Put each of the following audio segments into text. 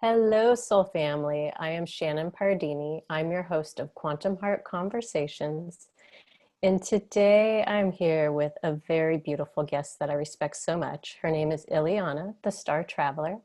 Hello, Soul Family. I am Shannon Pardini. I'm your host of Quantum Heart Conversations. And today I'm here with a very beautiful guest that I respect so much. Her name is Ileana, the Star Traveler.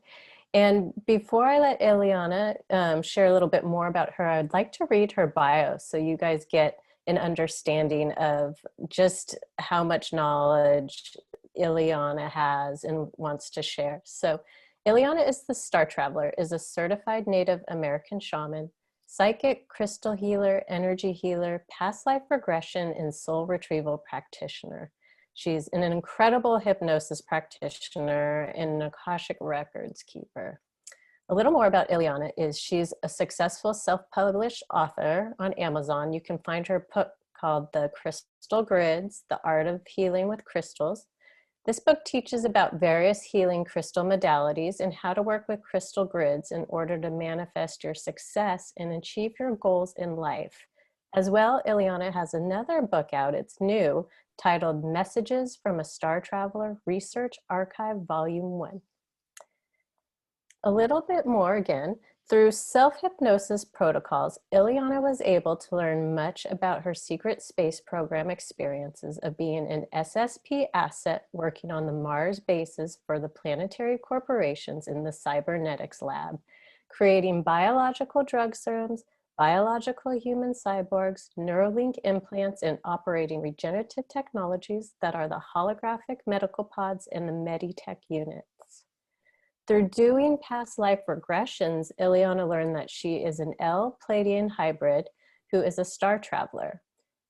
And before I let Ileana share a little bit more about her, I'd like to read her bio so you guys get an understanding of just how much knowledge Ileana has and wants to share. So Ileana is the Star Traveler, is a certified Native American shaman, psychic, crystal healer, energy healer, past life regression, and soul retrieval practitioner. She's an incredible hypnosis practitioner and an Akashic records keeper. A little more about Ileana is she's a successful self-published author on Amazon. You can find her book called The Crystal Grids, The Art of Healing with Crystals. This book teaches about various healing crystal modalities and how to work with crystal grids in order to manifest your success and achieve your goals in life. As well, Ileana has another book out, it's new, titled Messages from a Star Traveler Research Archive Volume 1. A little bit more again. Through self-hypnosis protocols, Ileana was able to learn much about her secret space program experiences of being an SSP asset working on the Mars bases for the planetary corporations in the cybernetics lab, creating biological drug serums, biological human cyborgs, Neuralink implants, and operating regenerative technologies that are the holographic medical pods and the Meditech units. Through doing past life regressions, Ileana learned that she is an L-Pleiadian hybrid who is a star traveler.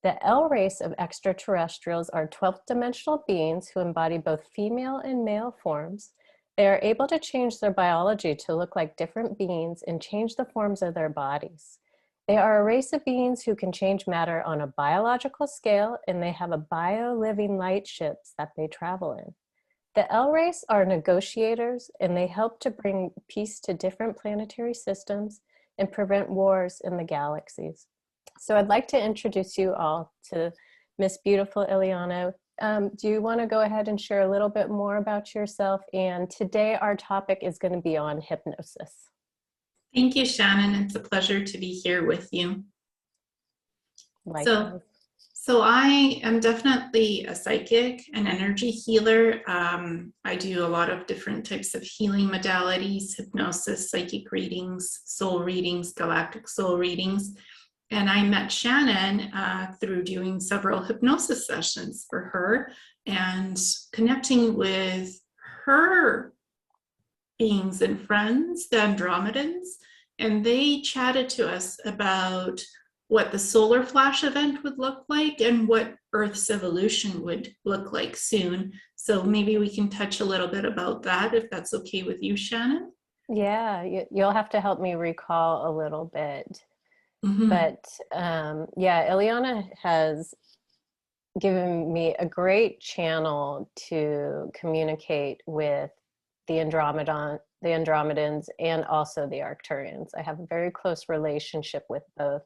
The L race of extraterrestrials are 12th dimensional beings who embody both female and male forms. They are able to change their biology to look like different beings and change the forms of their bodies. They are a race of beings who can change matter on a biological scale, and they have a bio-living light ships that they travel in. The L race are negotiators, and they help to bring peace to different planetary systems and prevent wars in the galaxies. So I'd like to introduce you all to Miss Beautiful Ileana. Do you want to go ahead and share a little bit more about yourself? And today our topic is going to be on hypnosis. Thank you, Shannon. It's a pleasure to be here with you. Likewise. So I am definitely a psychic, an energy healer. I do a lot of different types of healing modalities, hypnosis, psychic readings, soul readings, galactic soul readings. And I met Shannon through doing several hypnosis sessions for her and connecting with her beings and friends, the Andromedans, and they chatted to us about what the solar flash event would look like and what Earth's evolution would look like soon. So maybe we can touch a little bit about that, if that's okay with you, Shannon. Yeah, you'll have to help me recall a little bit. Mm-hmm. But yeah, Ileana has given me a great channel to communicate with the Andromedans and also the Arcturians. I have a very close relationship with both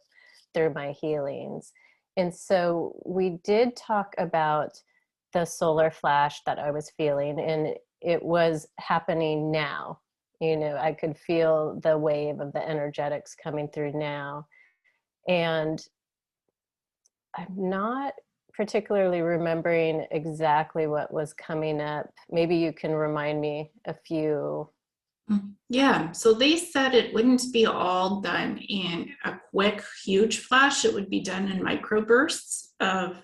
through my healings. And so we did talk about the solar flash that I was feeling, and it was happening now. You know, I could feel the wave of the energetics coming through now. And I'm not particularly remembering exactly what was coming up. Maybe you can remind me a few. Yeah, so they said it wouldn't be all done in a quick, huge flash. It would be done in microbursts of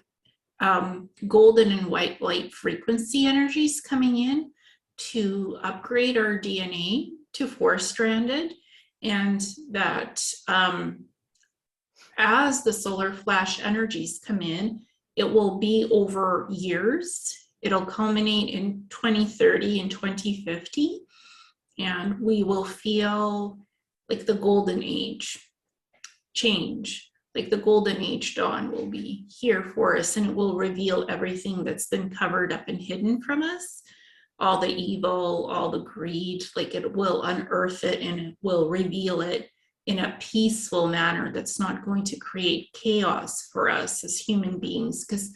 golden and white light frequency energies coming in to upgrade our DNA to 4-stranded, and that as the solar flash energies come in, it will be over years. It'll culminate in 2030 and 2050. And we will feel like the golden age change, like the golden age dawn will be here for us, and it will reveal everything that's been covered up and hidden from us, all the evil, all the greed. Like it will unearth it and it will reveal it in a peaceful manner that's not going to create chaos for us as human beings, because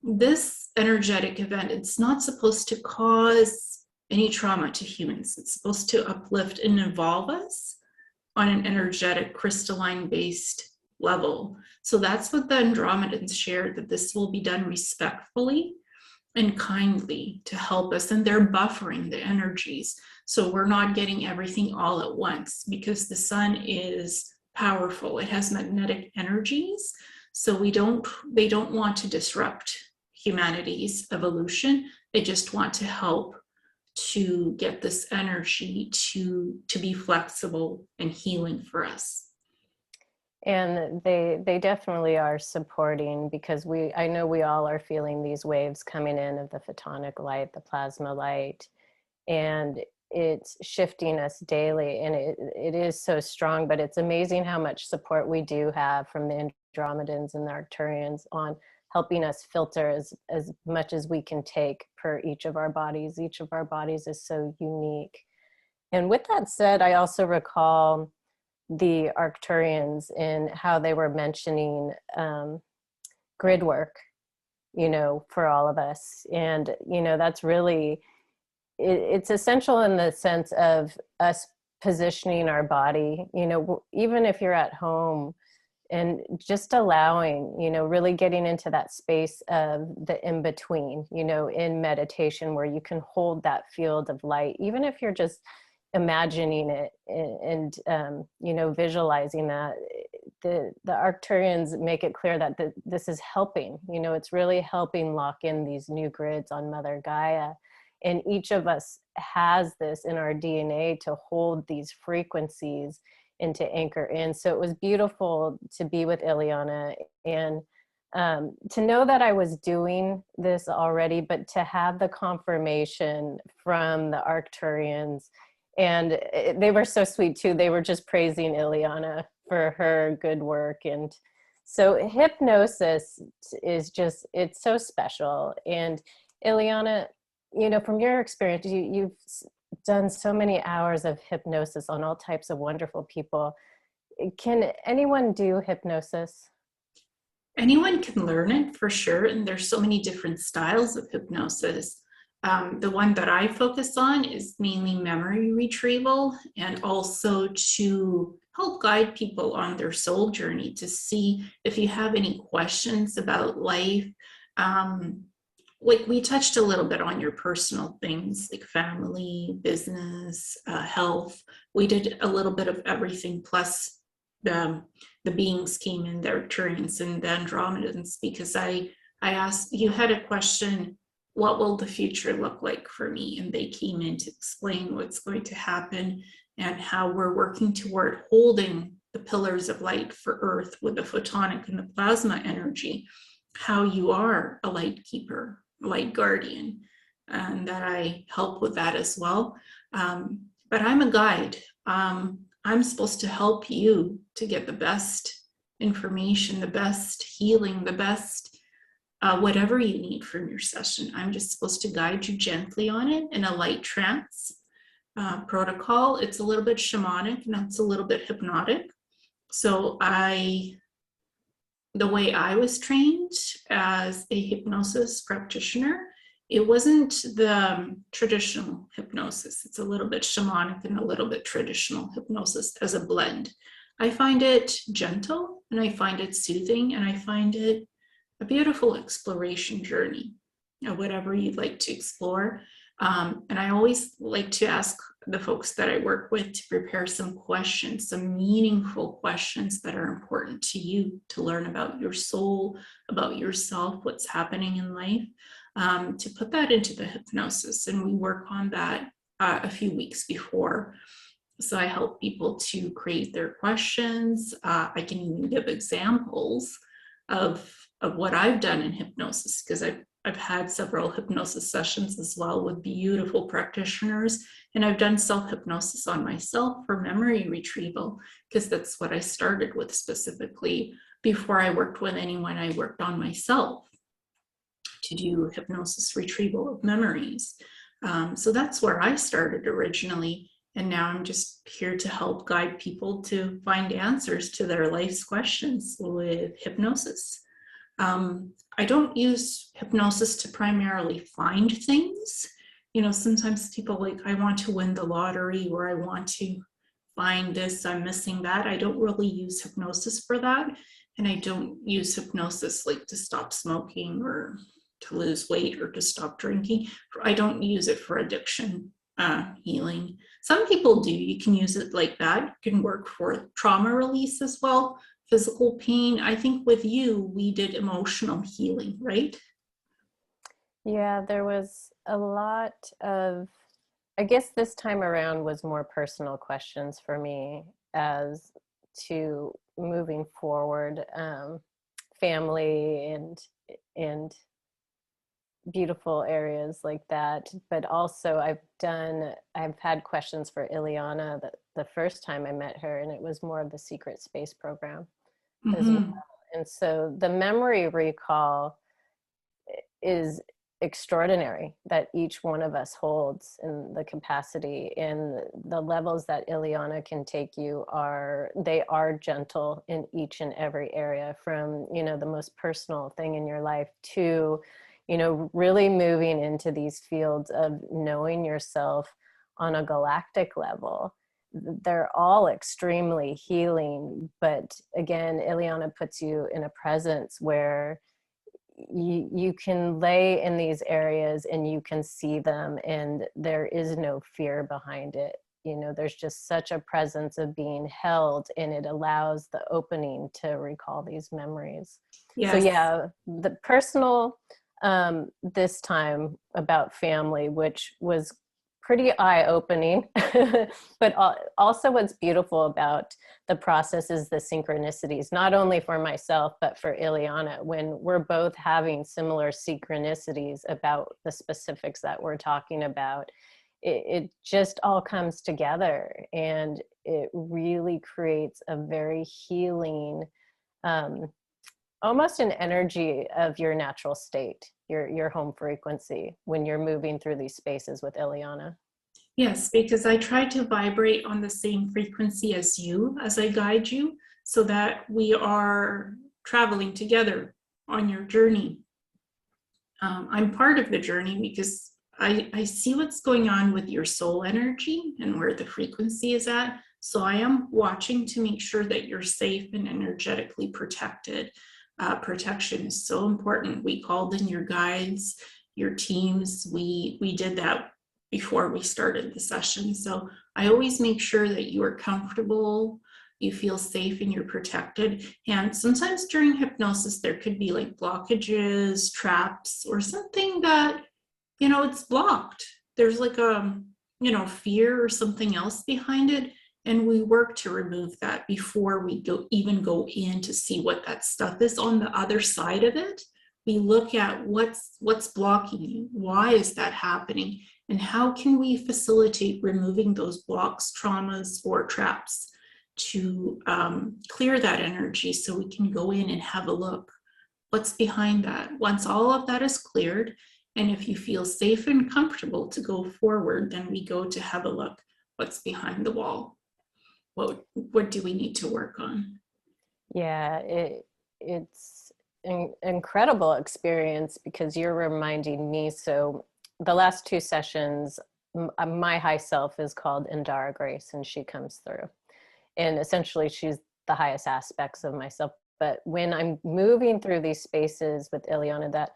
this energetic event, it's not supposed to cause any trauma to humans. It's supposed to uplift and evolve us on an energetic, crystalline based level. So that's what the Andromedans shared, that this will be done respectfully and kindly to help us. And they're buffering the energies. So we're not getting everything all at once, because the sun is powerful. It has magnetic energies. So they don't want to disrupt humanity's evolution. They just want to help to get this energy to be flexible and healing for us. And they definitely are supporting, because I know we all are feeling these waves coming in of the photonic light, the plasma light, and it's shifting us daily, and it is so strong. But it's amazing how much support we do have from the Andromedans and the Arcturians on helping us filter as much as we can take per each of our bodies. Each of our bodies is so unique. And with that said, I also recall the Arcturians and how they were mentioning grid work, for all of us. And, that's really, it's essential in the sense of us positioning our body, even if you're at home, and just allowing, really getting into that space of the in-between, in meditation, where you can hold that field of light, even if you're just imagining it and visualizing that. The Arcturians make it clear that this is helping, it's really helping lock in these new grids on Mother Gaia. And each of us has this in our DNA to hold these frequencies and to anchor in. So it was beautiful to be with Ileana and to know that I was doing this already, but to have the confirmation from the Arcturians. And they were so sweet too. They were just praising Ileana for her good work. And so hypnosis is just, it's so special. And Ileana, from your experience, you've done so many hours of hypnosis on all types of wonderful people. Can anyone do hypnosis? Anyone can learn it, for sure. And there's so many different styles of hypnosis. The one that I focus on is mainly memory retrieval, and also to help guide people on their soul journey, to see if you have any questions about life. Like we touched a little bit on your personal things, like family, business, health. We did a little bit of everything, plus the beings came in, the Arcturians and the Andromedans, because I asked, you had a question, what will the future look like for me? And they came in to explain what's going to happen and how we're working toward holding the pillars of light for Earth with the photonic and the plasma energy, how you are a light keeper, light guardian, and that I help with that as well. But I'm a guide. I'm supposed to help you to get the best information, the best healing, the best whatever you need from your session. I'm just supposed to guide you gently on it in a light trance protocol. It's a little bit shamanic and it's a little bit hypnotic. So the way I was trained as a hypnosis practitioner, it wasn't the traditional hypnosis. It's a little bit shamanic and a little bit traditional hypnosis as a blend. I find it gentle and I find it soothing, and I find it a beautiful exploration journey of whatever you'd like to explore. And I always like to ask the folks that I work with to prepare some questions, some meaningful questions that are important to you, to learn about your soul, about yourself, what's happening in life, to put that into the hypnosis. And we work on that a few weeks before. So I help people to create their questions. I can even give examples of what I've done in hypnosis, because I've had several hypnosis sessions as well with beautiful practitioners, and I've done self-hypnosis on myself for memory retrieval, because that's what I started with specifically. Before I worked with anyone, I worked on myself to do hypnosis retrieval of memories. So that's where I started originally, and now I'm just here to help guide people to find answers to their life's questions with hypnosis. I don't use hypnosis to primarily find things. sometimes people like, I want to win the lottery, or I want to find this, I'm missing that. I don't really use hypnosis for that. And I don't use hypnosis like to stop smoking or to lose weight or to stop drinking. I don't use it for addiction healing. Some people do. You can use it like that. It can work for trauma release as well, physical pain. I think with you, we did emotional healing, right? Yeah, there was a lot of, I guess this time around was more personal questions for me as to moving forward, family and beautiful areas like that. But also I've had questions for Ileana the first time I met her, and it was more of the secret space program as well. Mm-hmm. And so the memory recall is extraordinary that each one of us holds in the capacity, and the levels that Ileana can take you they are gentle in each and every area, from the most personal thing in your life to really moving into these fields of knowing yourself on a galactic level. They're all extremely healing, but again, Ileana puts you in a presence where you can lay in these areas and you can see them, and there is no fear behind it. There's just such a presence of being held, and it allows the opening to recall these memories. So Yes. yeah, the personal this time about family, which was pretty eye-opening. But also what's beautiful about the process is the synchronicities, not only for myself, but for Ileana, when we're both having similar synchronicities about the specifics that we're talking about. It just all comes together, and it really creates a very healing, almost an energy of your natural state, your home frequency, when you're moving through these spaces with Ileana. Yes, because I try to vibrate on the same frequency as you as I guide you, so that we are traveling together on your journey. I'm part of the journey because I see what's going on with your soul energy and where the frequency is at. So I am watching to make sure that you're safe and energetically protected. Protection is so important. We called in your guides, your teams. We did that before we started the session. So I always make sure that you are comfortable, you feel safe, and you're protected. And sometimes during hypnosis, there could be like blockages, traps, or something that, it's blocked. There's like a, fear or something else behind it. And we work to remove that before we even go in to see what that stuff is on the other side of it. We look at what's blocking you. Why is that happening? And how can we facilitate removing those blocks, traumas, or traps to clear that energy, so we can go in and have a look what's behind that. Once all of that is cleared, and if you feel safe and comfortable to go forward, then we go to have a look what's behind the wall. What do we need to work on? Yeah, it's an incredible experience, because you're reminding me. So the last two sessions, my high self is called Indara Grace, and she comes through. And essentially she's the highest aspects of myself. But when I'm moving through these spaces with Ileana that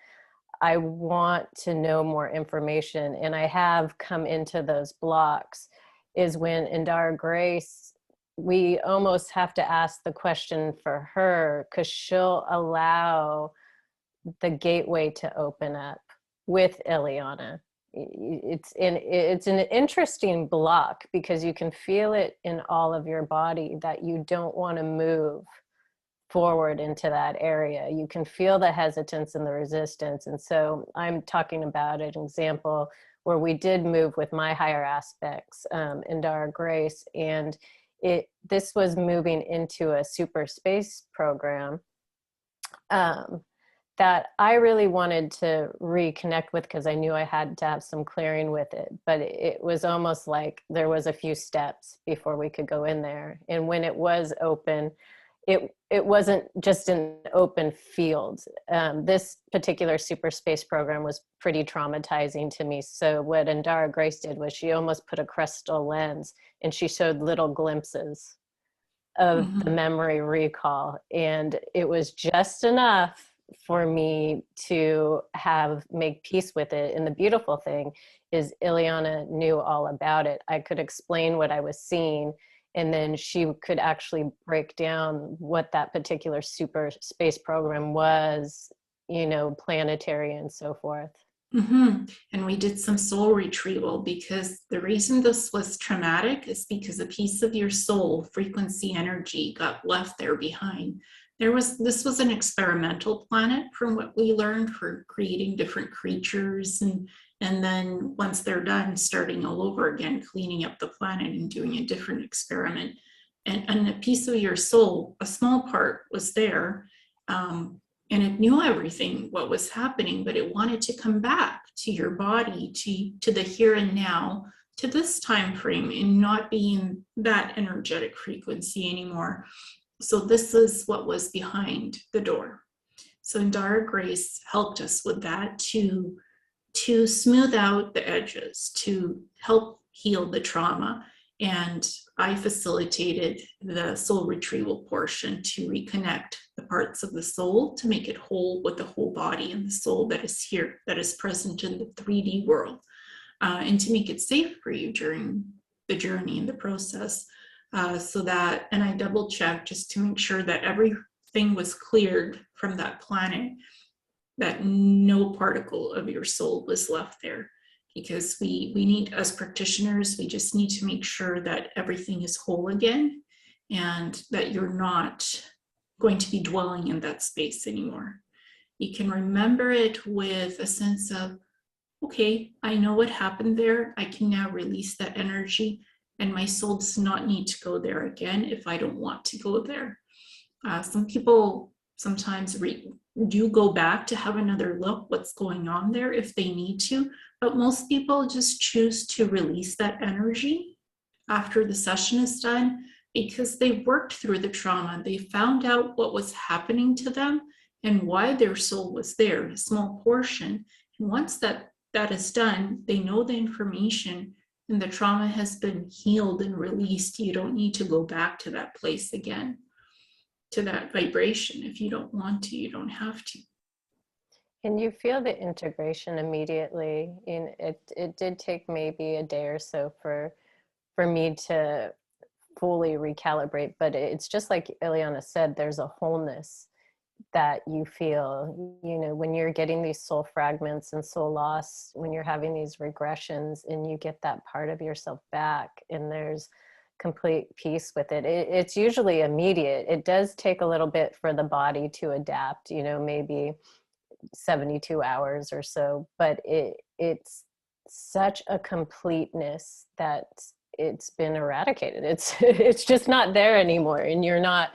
I want to know more information, and I have come into those blocks, is when Indara Grace, we almost have to ask the question for her, because she'll allow the gateway to open up with Ileana. It's an interesting block, because you can feel it in all of your body that you don't want to move forward into that area. You can feel the hesitance and the resistance. And so I'm talking about an example where we did move with my higher aspects, Indara Grace, and this was moving into a super space program that I really wanted to reconnect with, because I knew I had to have some clearing with it. But it was almost like there was a few steps before we could go in there. And when it was open, it wasn't just an open field. This particular super space program was pretty traumatizing to me. So what Indara Grace did was she almost put a crystal lens and she showed little glimpses of the memory recall. And it was just enough for me to make peace with it. And the beautiful thing is Ileana knew all about it. I could explain what I was seeing, and then she could actually break down what that particular super space program was, planetary and so forth. And we did some soul retrieval, because the reason this was traumatic is because a piece of your soul frequency energy got left there behind. This was an experimental planet, from what we learned, for creating different creatures, and then once they're done, starting all over again, cleaning up the planet and doing a different experiment. And a piece of your soul, a small part, was there. And it knew everything, what was happening, but it wanted to come back to your body, to the here and now, to this time frame, and not be in that energetic frequency anymore. So this is what was behind the door. So Indara Grace helped us with that, to smooth out the edges, to help heal the trauma. And I facilitated the soul retrieval portion to reconnect the parts of the soul, to make it whole with the whole body and the soul that is here, that is present in the 3D world, and to make it safe for you during the journey and the process. And I double checked just to make sure that everything was cleared from that planet, that no particle of your soul was left there. Because we need, as practitioners, we just need to make sure that everything is whole again, and that you're not going to be dwelling in that space anymore. You can remember it with a sense of, okay, I know what happened there. I can now release that energy, and my soul does not need to go there again if I don't want to go there. Some people sometimes do go back to have another look what's going on there if they need to, but most people just choose to release that energy after the session is done, because they've worked through the trauma. They found out what was happening to them and why their soul was there, a small portion. And once that is done, they know the information and the trauma has been healed and released. You don't need to go back to that place again, to that vibration. If you don't want to, you don't have to. And you feel the integration immediately. It did take maybe a day or so for me to fully recalibrate, but it's just like Ileana said, there's a wholeness that you feel, when you're getting these soul fragments and soul loss, when you're having these regressions and you get that part of yourself back, and there's complete peace with it. It's usually immediate. It does take a little bit for the body to adapt, maybe 72 hours or so, but it's such a completeness that it's been eradicated. It's just not there anymore, and you're not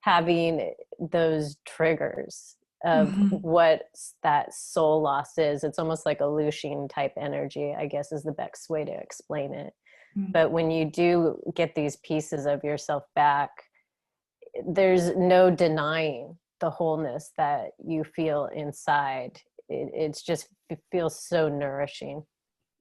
having those triggers of what that soul loss is. It's almost like a looshing type energy, I guess, is the best way to explain it. But when you do get these pieces of yourself back, there's no denying the wholeness that you feel inside. It feels so nourishing.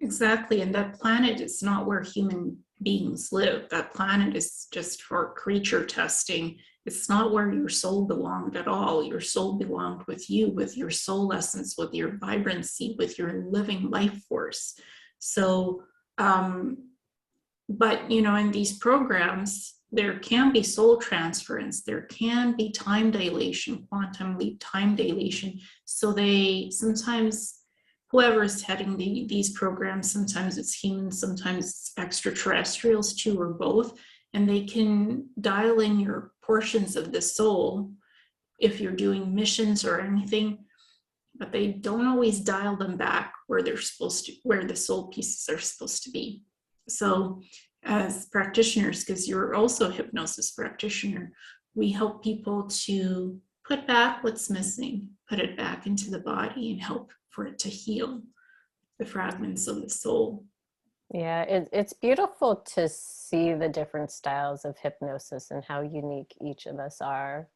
Exactly. And that planet is not where human beings live. That planet is just for creature testing. It's not where your soul belonged at all. Your soul belonged with you, with your soul essence, with your vibrancy, with your living life force. So, but, in these programs, there can be soul transference. There can be time dilation, quantum leap time dilation. So sometimes whoever is heading these programs, sometimes it's humans, sometimes it's extraterrestrials too, or both, and they can dial in your portions of the soul if you're doing missions or anything, but they don't always dial them back where the soul pieces are supposed to be. So as practitioners, because you're also a hypnosis practitioner, we help people to put back what's missing, put it back into the body, and help for it to heal the fragments of the soul. Yeah, it's beautiful to see the different styles of hypnosis and how unique each of us are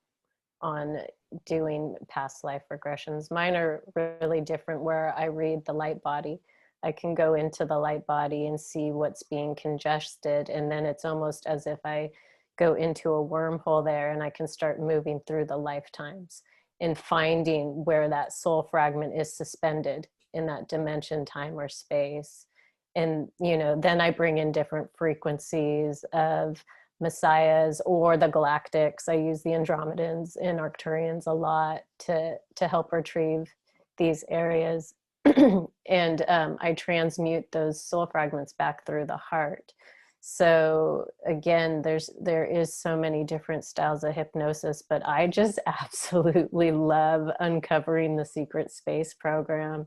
on doing past life regressions. Mine are really different where I read the light body. I can go into the light body and see what's being congested. And then it's almost as if I go into a wormhole there and I can start moving through the lifetimes and finding where that soul fragment is suspended in that dimension, time, or space. And, then I bring in different frequencies of messiahs or the galactics. I use the Andromedans and Arcturians a lot to help retrieve these areas. And I transmute those soul fragments back through the heart. So again, there is so many different styles of hypnosis, but I just absolutely love uncovering the secret space program.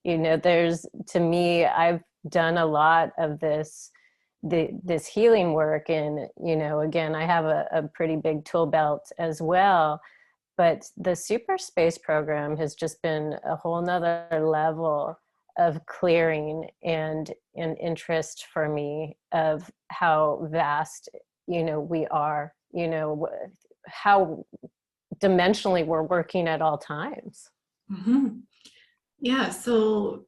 There's, to me, I've done a lot of this healing work, and again, I have a pretty big tool belt as well, but the super space program has just been a whole nother level of clearing and interest for me of how vast we are, how dimensionally we're working at all times. Mm-hmm. Yeah, so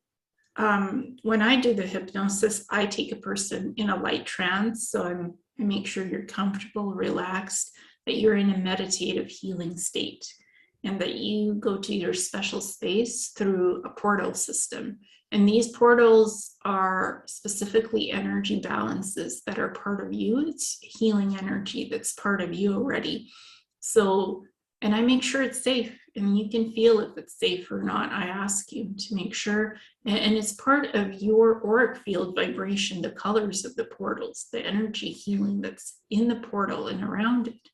when I do the hypnosis, I take a person in a light trance. So I make sure you're comfortable, relaxed, that you're in a meditative healing state, and that you go to your special space through a portal system. And these portals are specifically energy balances that are part of you. It's healing energy that's part of you already. So, and I make sure it's safe, and you can feel if it's safe or not. I ask you to make sure, and it's part of your auric field vibration, the colors of the portals, the energy healing that's in the portal and around it.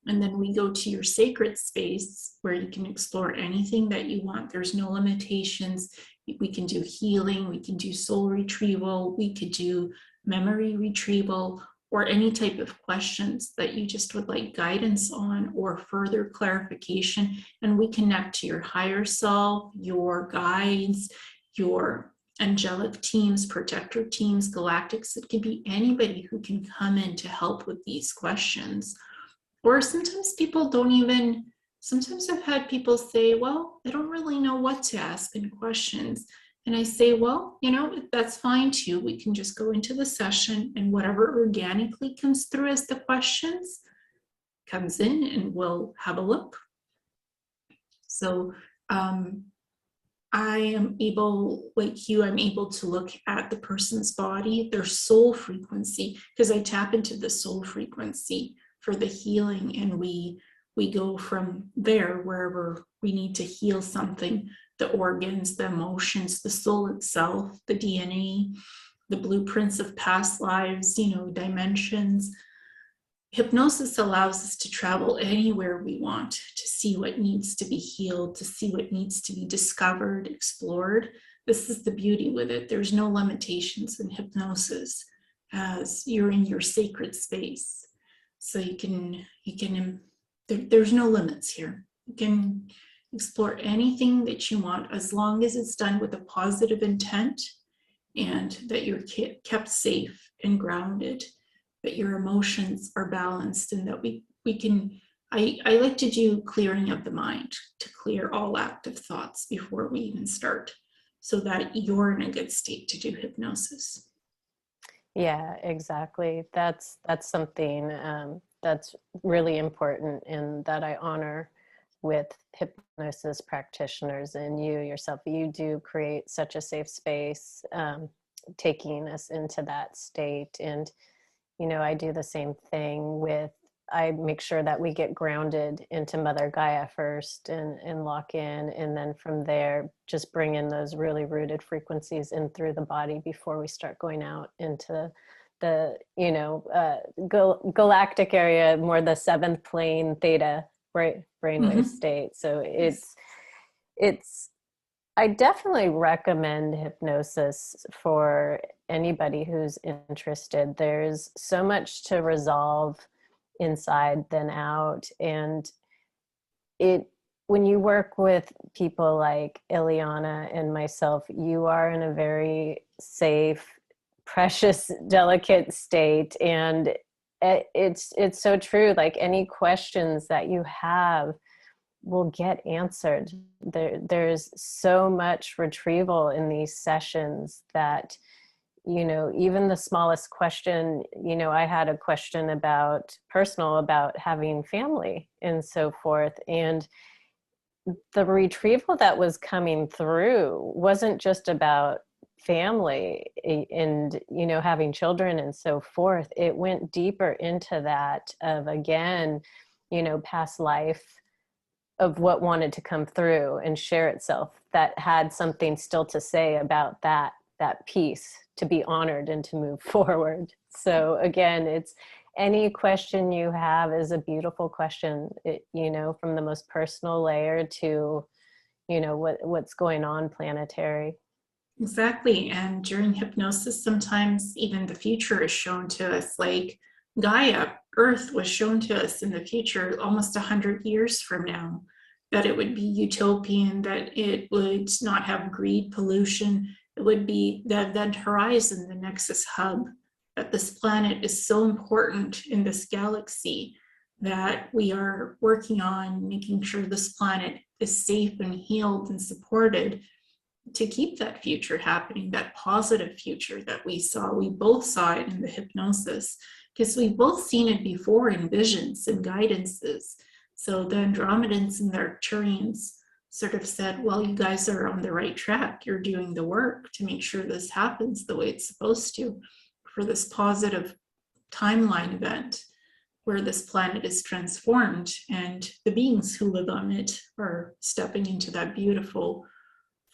And then we go to your sacred space where you can explore anything that you want. There's no limitations. We can do healing, we can do soul retrieval, we could do memory retrieval, or any type of questions that you just would like guidance on or further clarification. And we connect to your higher self, your guides, your angelic teams, protector teams, galactics. It could be anybody who can come in to help with these questions. Or sometimes people don't even, sometimes I've had people say, well, I don't really know what to ask in questions. And I say, well, that's fine too. We can just go into the session, and whatever organically comes through as the questions comes in, and we'll have a look. So I am able, like you, I'm able to look at the person's body, their soul frequency, because I tap into the soul frequency for the healing, and we go from there wherever we need to heal something, the organs, the emotions, the soul itself, the DNA, the blueprints of past lives, dimensions. Hypnosis allows us to travel anywhere we want, to see what needs to be healed, to see what needs to be discovered, explored. This is the beauty with it. There's no limitations in hypnosis, as you're in your sacred space. So there's no limits here. You can explore anything that you want, as long as it's done with a positive intent, and that you're kept safe and grounded, that your emotions are balanced, and that we can, I like to do clearing of the mind, to clear all active thoughts before we even start, so that you're in a good state to do hypnosis. Yeah, exactly. That's something that's really important, and that I honor with hypnosis practitioners, and you yourself. You do create such a safe space, taking us into that state. And I do the same thing with, I make sure that we get grounded into Mother Gaia first, and lock in. And then from there, just bring in those really rooted frequencies in through the body before we start going out into the, galactic area, more the seventh plane theta brainwave state. So it's, I definitely recommend hypnosis for anybody who's interested. There's so much to resolve inside then out. And when you work with people like Ileana and myself, you are in a very safe precious, delicate state. And it's so true. Like any questions that you have will get answered. There's so much retrieval in these sessions that, you know, even the smallest question, you know, I had a question about having family and so forth. And the retrieval that was coming through wasn't just about family and, you know, having children and so forth. It went deeper into that of, again, you know, past life, of what wanted to come through and share itself, that had something still to say about that piece, to be honored and to move forward. So again, it's any question you have is a beautiful question, you know, from the most personal layer to, you know, what's going on planetary. Exactly. And during hypnosis, sometimes even the future is shown to us, like Gaia, Earth was shown to us in the future almost 100 years from now, that it would be utopian, that it would not have greed, pollution. It would be the event horizon, the nexus hub, that this planet is so important in this galaxy that we are working on making sure this planet is safe and healed and supported to keep that future happening, that positive future that we saw. We both saw it in the hypnosis because we've both seen it before in visions and guidances. So the Andromedans and the Arcturians sort of said, well, you guys are on the right track. You're doing the work to make sure this happens the way it's supposed to, for this positive timeline event where this planet is transformed and the beings who live on it are stepping into that beautiful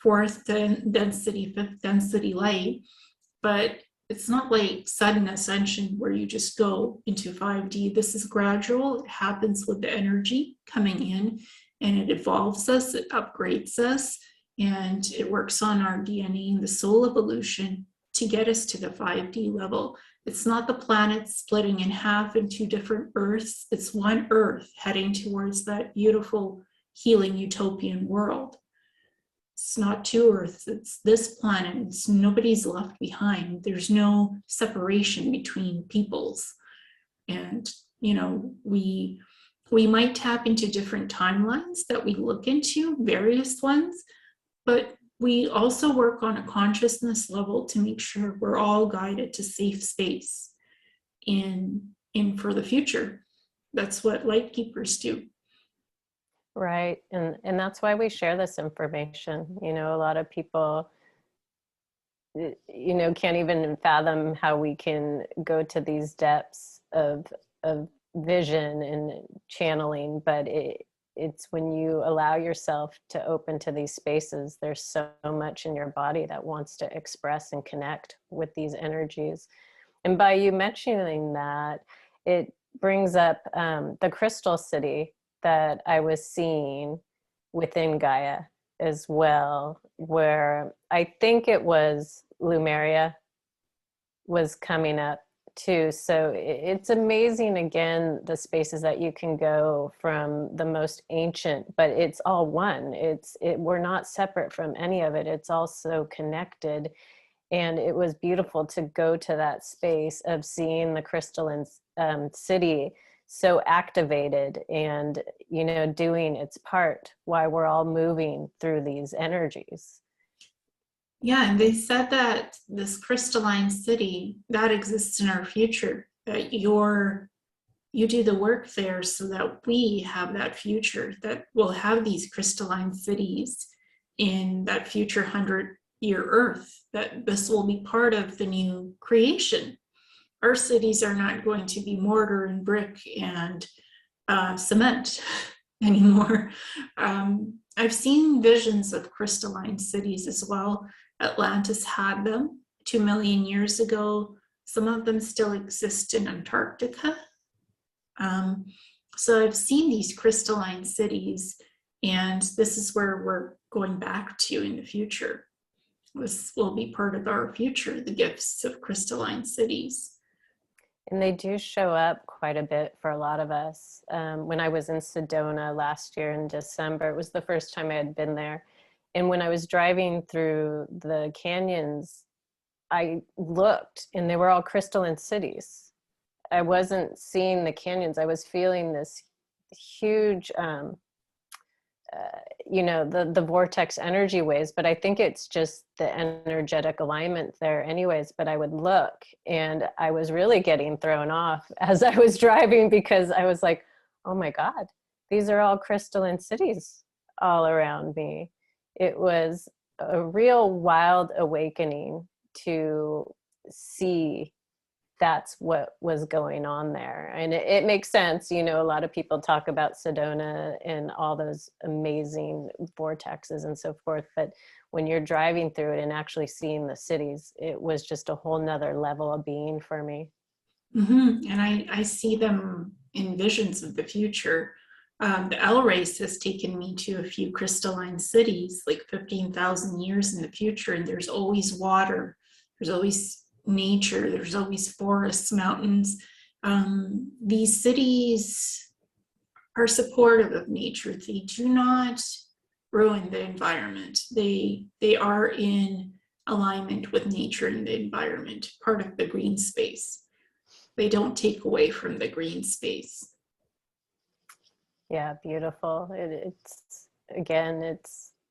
fourth density, fifth density light. But it's not like sudden ascension where you just go into 5D. This is gradual. It happens with the energy coming in, and it evolves us, it upgrades us, and it works on our DNA and the soul evolution to get us to the 5D level. It's not the planet splitting in half into different Earths. It's one Earth heading towards that beautiful, healing, utopian world. It's not two Earths, it's this planet. It's nobody's left behind. There's no separation between peoples. And, you know, we might tap into different timelines that we look into, various ones, but we also work on a consciousness level to make sure we're all guided to safe space in for the future. That's what light keepers do. Right. And that's why we share this information. You know, a lot of people, you know, can't even fathom how we can go to these depths of vision and channeling, but it's when you allow yourself to open to these spaces, there's so much in your body that wants to express and connect with these energies. And by you mentioning that, it brings up the crystal city that I was seeing within Gaia as well, where I think it was Lumeria was coming up too. So it's amazing, again, the spaces that you can go from the most ancient, but it's all one. We're not separate from any of it. It's all so connected. And it was beautiful to go to that space of seeing the crystalline city so activated and, you know, doing its part while we're all moving through these energies. Yeah, and they said that this crystalline city that exists in our future, that you do the work there so that we have that future, that we'll have these crystalline cities in that future 100-year Earth, that this will be part of the new creation. Our cities are not going to be mortar and brick and cement anymore. I've seen visions of crystalline cities as well. Atlantis had them 2 million years ago. Some of them still exist in Antarctica. So I've seen these crystalline cities, and this is where we're going back to in the future. This will be part of our future, the gifts of crystalline cities. And they do show up quite a bit for a lot of us. When I was in Sedona last year in December, it was the first time I had been there. And when I was driving through the canyons, I looked and they were all crystalline cities. I wasn't seeing the canyons. I was feeling this huge, the vortex energy waves, but I think it's just the energetic alignment there anyways. But I would look and I was really getting thrown off as I was driving, because I was like, oh my God, these are all crystalline cities all around me. It was a real wild awakening to see that's what was going on there. And it makes sense. A lot of people talk about Sedona and all those amazing vortexes and so forth. But when you're driving through it and actually seeing the cities, it was just a whole nother level of being for me. Mm-hmm. And I see them in visions of the future. The L race has taken me to a few crystalline cities, like 15,000 years in the future, and there's always water, there's always nature, there's always forests, mountains. These cities are supportive of nature. They do not ruin the environment. They are in alignment with nature and the environment, part of the green space. They don't take away from the green space. Yeah, beautiful.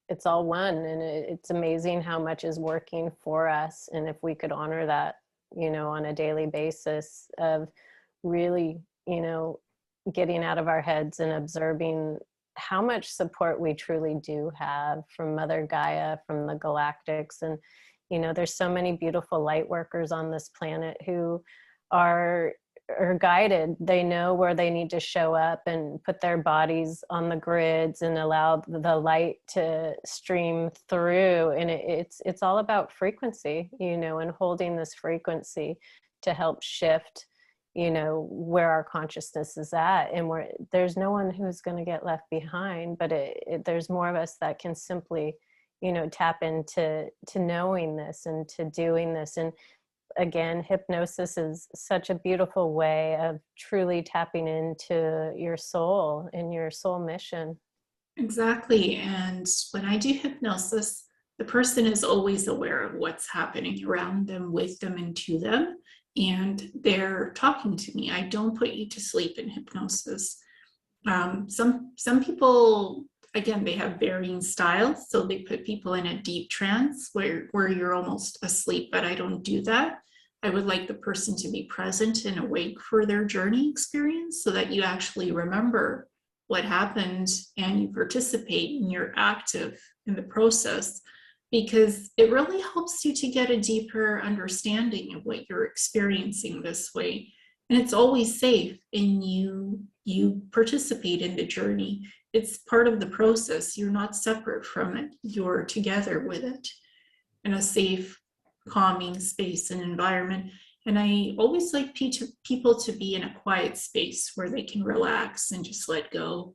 It's all one, and it's amazing how much is working for us. And if we could honor that, on a daily basis of really, getting out of our heads and observing how much support we truly do have from Mother Gaia, from the Galactics. And, there's so many beautiful light workers on this planet who are guided. They know where they need to show up and put their bodies on the grids and allow the light to stream through. And it's all about frequency, and holding this frequency to help shift, where our consciousness is at. And there's no one who's going to get left behind, but there's more of us that can simply, tap into knowing this and to doing this. And again, hypnosis is such a beautiful way of truly tapping into your soul and your soul mission. Exactly. And when I do hypnosis, the person is always aware of what's happening around them, with them, and to them. And they're talking to me. I don't put you to sleep in hypnosis. Some people, again, they have varying styles. So they put people in a deep trance where you're almost asleep, but I don't do that. I would like the person to be present and awake for their journey experience so that you actually remember what happened and you participate and you're active in the process, because it really helps you to get a deeper understanding of what you're experiencing this way. And it's always safe, and you participate in the journey. It's part of the process. You're not separate from it. You're together with it in a safe, calming space and environment. And I always like people to be in a quiet space where they can relax and just let go.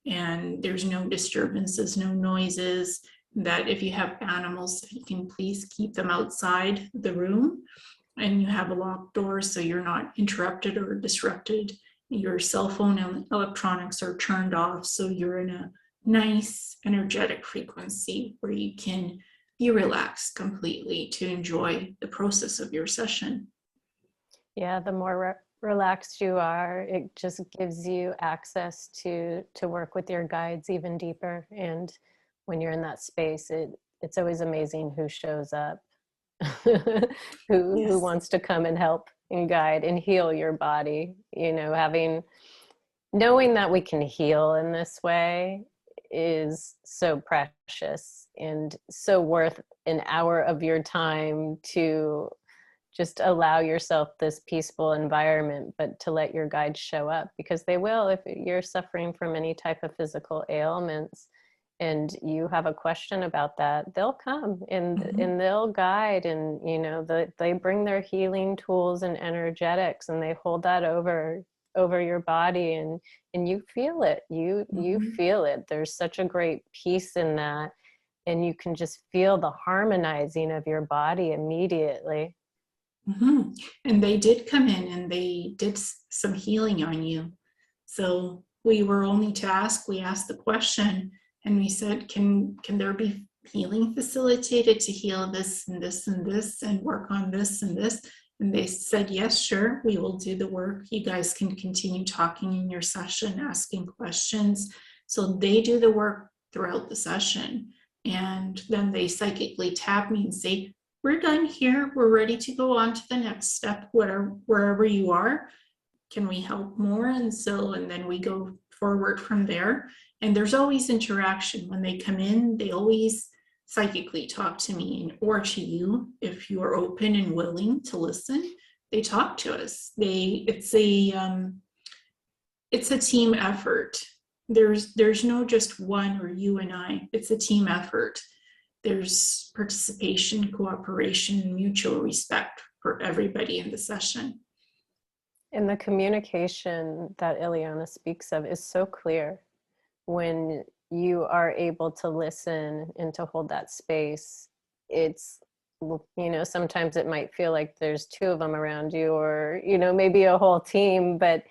And there's no disturbances, no noises. That if you have animals, you can please keep them outside the room, and you have a locked door so you're not interrupted or disrupted. Your cell phone and electronics are turned off, so you're in a nice energetic frequency where you can be relaxed completely to enjoy the process of your session. Yeah, the more relaxed you are, it just gives you access to work with your guides even deeper. And when you're in that space, it's always amazing who shows up, who wants to come and help and guide and heal your body. Knowing that we can heal in this way is so precious and so worth an hour of your time to just allow yourself this peaceful environment, but to let your guides show up, because they will. If you're suffering from any type of physical ailments and you have a question about that, they'll come and they'll guide, and they bring their healing tools and energetics, and they hold that over your body, and you feel it. You feel it. There's such a great peace in that, and you can just feel the harmonizing of your body immediately. Mm-hmm. And they did come in and they did some healing on you. So we were only to ask, we asked the question, and we said, can there be healing facilitated to heal this and this and this and work on this and this? And they said, yes, sure, we will do the work. You guys can continue talking in your session, asking questions. So they do the work throughout the session. And then they psychically tap me and say, we're done here. We're ready to go on to the next step, wherever you are. Can we help more? And then we go forward from there. And there's always interaction. When they come in, they always psychically talk to me or to you if you are open and willing to listen. They talk to us. It's a team effort. There's no just one or you and I. It's a team effort. There's participation, cooperation, mutual respect for everybody in the session. And the communication that Ileana speaks of is so clear. When you are able to listen and to hold that space, it's, sometimes it might feel like there's two of them around you, or, maybe a whole team, but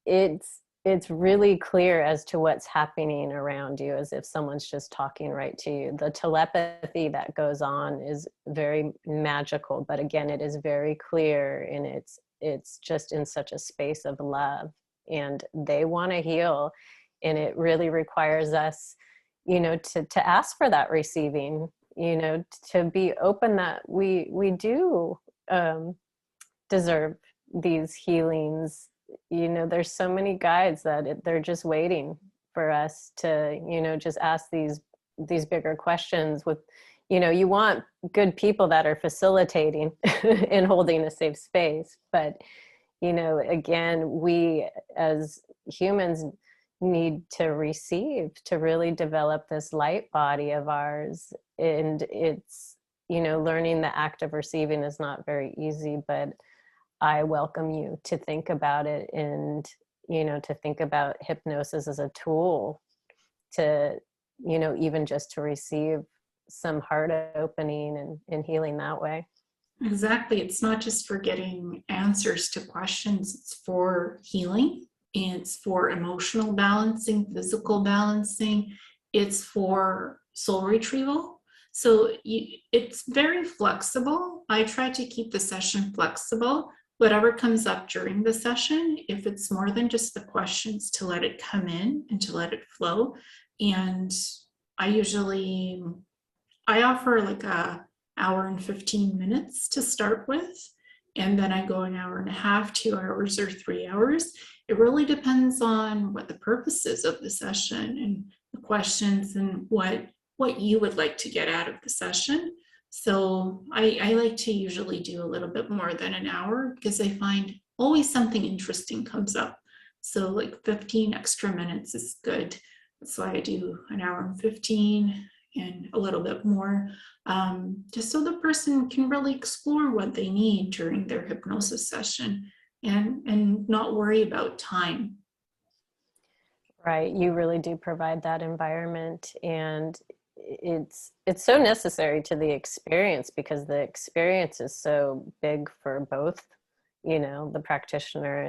it's really clear as to what's happening around you, as if someone's just talking right to you. The telepathy that goes on is very magical, but again, it is very clear, and it's just in such a space of love, and they want to heal. And it really requires us, to ask for that receiving, to be open that we do deserve these healings. There's so many guides that they're just waiting for us to, just ask these bigger questions with, you want good people that are facilitating and holding a safe space. But, again, we as humans need to receive, to really develop this light body of ours. And it's, learning the act of receiving is not very easy, but I welcome you to think about it, and, to think about hypnosis as a tool to, even just to receive some heart opening and healing that way. Exactly. It's not just for getting answers to questions, it's for healing. It's for emotional balancing, physical balancing. It's for soul retrieval. So it's very flexible. I try to keep the session flexible. Whatever comes up during the session, if it's more than just the questions, to let it come in and to let it flow. And I offer like a hour and 15 minutes to start with. And then I go an hour and a half, 2 hours, or 3 hours. It really depends on what the purpose is of the session and the questions and what you would like to get out of the session. So I like to usually do a little bit more than an hour, because I find always something interesting comes up. So like 15 extra minutes is good. That's why I do an hour and 15 and a little bit more, just so the person can really explore what they need during their hypnosis session and not worry about time. Right. You really do provide that environment, and it's so necessary to the experience, because the experience is so big for both, the practitioner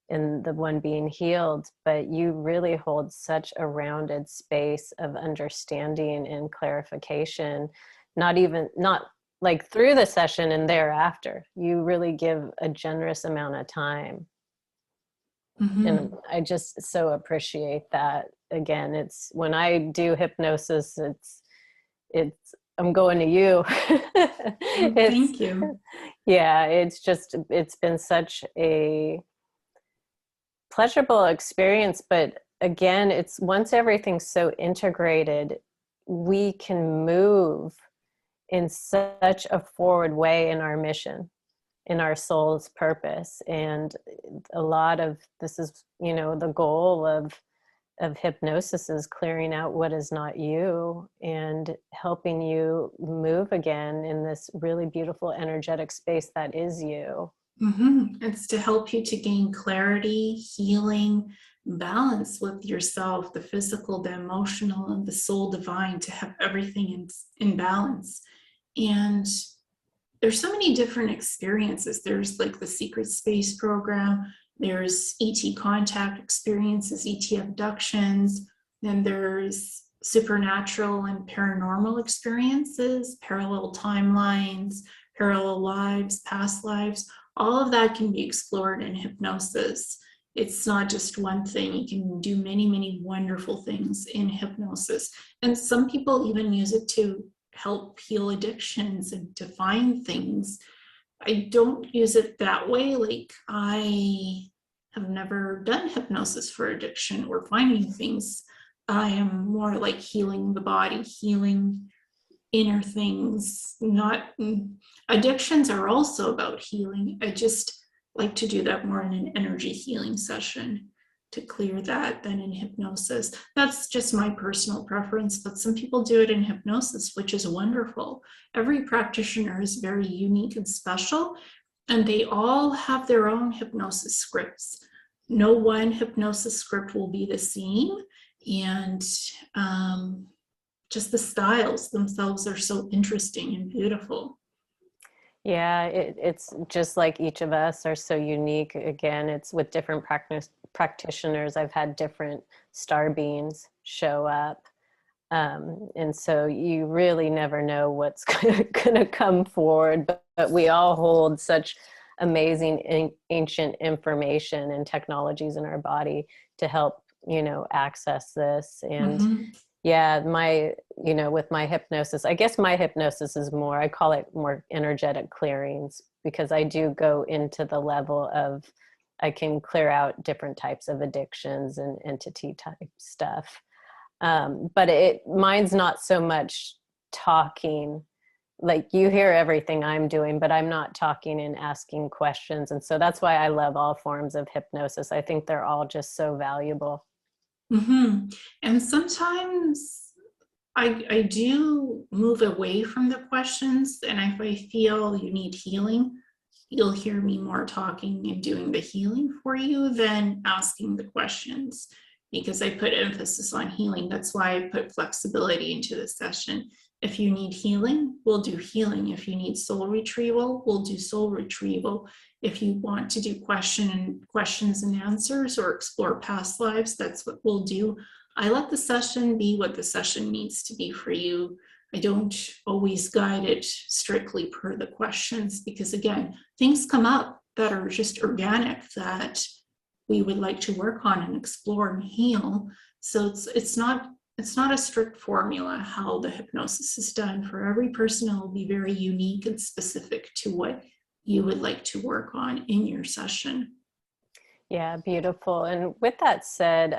and the one being healed. But you really hold such a rounded space of understanding and clarification, not like through the session and thereafter. You really give a generous amount of time. Mm-hmm. And I just so appreciate that. Again, it's when I do hypnosis, it's I'm going to you. Thank you. Yeah, it's been such a pleasurable experience. But again, it's once everything's so integrated, we can move in such a forward way in our mission, in our soul's purpose. And a lot of this is, the goal of hypnosis is clearing out what is not you and helping you move again in this really beautiful energetic space that is you. Mm-hmm. It's to help you to gain clarity, healing, balance with yourself, the physical, the emotional, and the soul divine, to have everything in balance. And there's so many different experiences. There's like the Secret Space program, there's ET contact experiences, ET abductions, then there's supernatural and paranormal experiences, parallel timelines, parallel lives, past lives. All of that can be explored in hypnosis. It's not just one thing. You can do many, many wonderful things in hypnosis. And some people even use it to help heal addictions and to find things. I don't use it that way. Like, I have never done hypnosis for addiction or finding things. I am more like healing the body, healing inner things. Not addictions are also about healing. I just like to do that more in an energy healing session to clear that than in hypnosis. That's just my personal preference, but some people do it in hypnosis, which is wonderful. Every practitioner is very unique and special, and they all have their own hypnosis scripts. No one hypnosis script will be the same, and just the styles themselves are so interesting and beautiful. Yeah, it's just like each of us are so unique. Again, it's with different practitioners. I've had different star beings show up. And so you really never know what's going to come forward, but we all hold such amazing ancient information and technologies in our body to help, access this. And yeah, with my hypnosis, I guess my hypnosis is more, I call it more energetic clearings, because I do go into the level of, I can clear out different types of addictions and entity type stuff. But mine's not so much talking, like you hear everything I'm doing, but I'm not talking and asking questions. And so that's why I love all forms of hypnosis. I think they're all just so valuable. And sometimes I do move away from the questions, and if I feel you need healing, you'll hear me more talking and doing the healing for you than asking the questions, because I put emphasis on healing. That's why I put flexibility into the session. If you need healing, we'll do healing. If you need soul retrieval, we'll do soul retrieval. If you want to do questions and answers or explore past lives, that's what we'll do. I let the session be what the session needs to be for you. I don't always guide it strictly per the questions, because again, things come up that are just organic that we would like to work on and explore and heal. So it's not a strict formula how the hypnosis is done. For every person, it will be very unique and specific to what you would like to work on in your session. Yeah, beautiful. And with that said,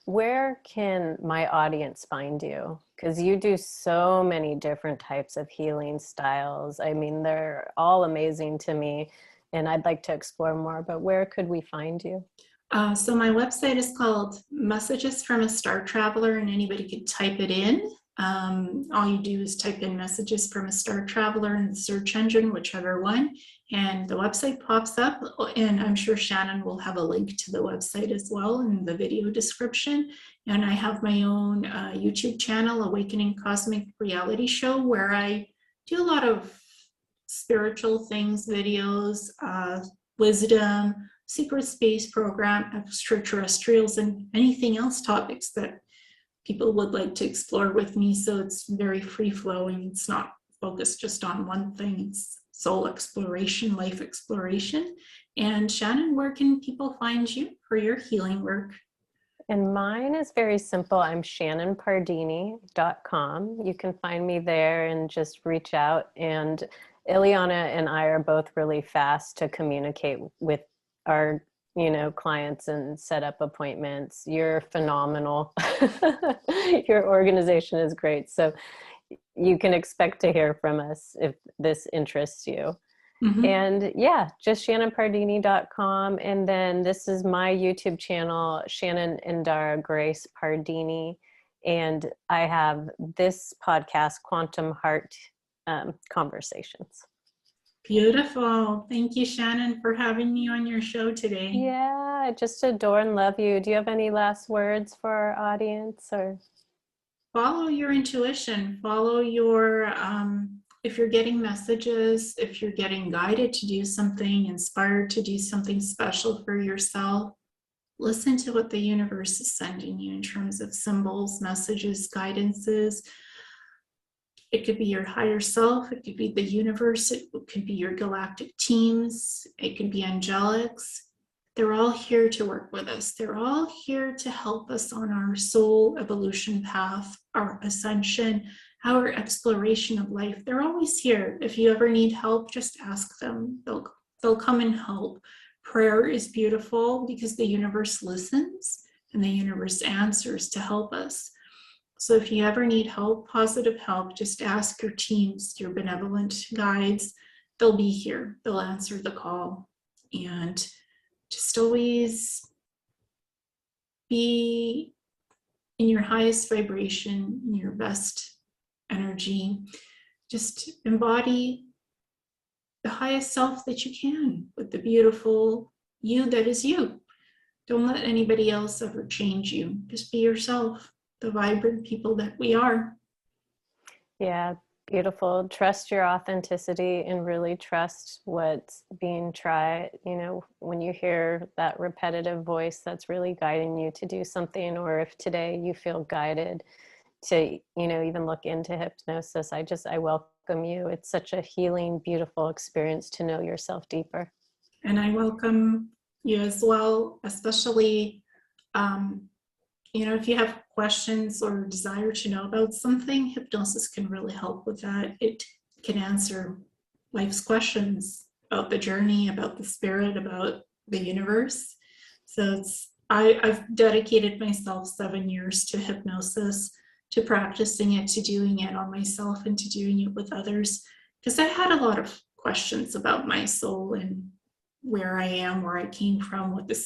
where can my audience find you? Because you do so many different types of healing styles. I mean, they're all amazing to me, and I'd like to explore more, but where could we find you? So my website is called Messages from a Star Traveler, and anybody could type it in. All you do is type in Messages from a Star Traveler in the search engine, whichever one, and the website pops up. And I'm sure Shannon will have a link to the website as well in the video description. And I have my own YouTube channel, Awakening Cosmic Reality Show, where I do a lot of spiritual things, videos, wisdom, secret space program, extraterrestrials, and anything else topics that people would like to explore with me. So it's very free flowing. It's not focused just on one thing. It's soul exploration, life exploration. And Shannon, where can people find you for your healing work? And mine is very simple. I'm shannonpardini.com. You can find me there and just reach out. And Ileana and I are both really fast to communicate with our clients and set up appointments. You're phenomenal. Your organization is great. So you can expect to hear from us if this interests you. And yeah, just shannonpardini.com. And then this is my YouTube channel, Shannon Indara Grace Pardini. And I have this podcast, Quantum Heart Conversations. Beautiful. Thank you, Shannon, for having me on your show today. Yeah, I just adore and love you. Do you have any last words for our audience? Or follow your intuition. Follow your, if you're getting messages, if you're getting guided to do something, inspired to do something special for yourself, Listen to what the universe is sending you in terms of symbols, messages, guidances. It could be your higher self, it could be the universe, it could be your galactic teams, it could be angelics. They're all here to work with us. They're all here to help us on our soul evolution path, our ascension, our exploration of life. They're always here. If you ever need help, just ask them. They'll come and help. Prayer is beautiful because the universe listens and the universe answers to help us. So if you ever need help, positive help, just ask your teams, your benevolent guides. They'll be here. They'll answer the call. And just always be in your highest vibration, in your best energy. Just embody the highest self that you can with the beautiful you that is you. Don't let anybody else ever change you. Just be yourself, the vibrant people that we are. Yeah, beautiful. Trust your authenticity and really trust what's being tried. You know, when you hear that repetitive voice that's really guiding you to do something, or if today you feel guided to, you know, even look into hypnosis, I welcome you. It's such a healing, beautiful experience to know yourself deeper. And I welcome you as well, especially, you know, if you have questions or desire to know about something, hypnosis can really help with that. It can answer life's questions about the journey, about the spirit, about the universe. So I've dedicated myself 7 years to hypnosis, to practicing it, to doing it on myself, and to doing it with others, because I had a lot of questions about my soul and where I am, where I came from, what the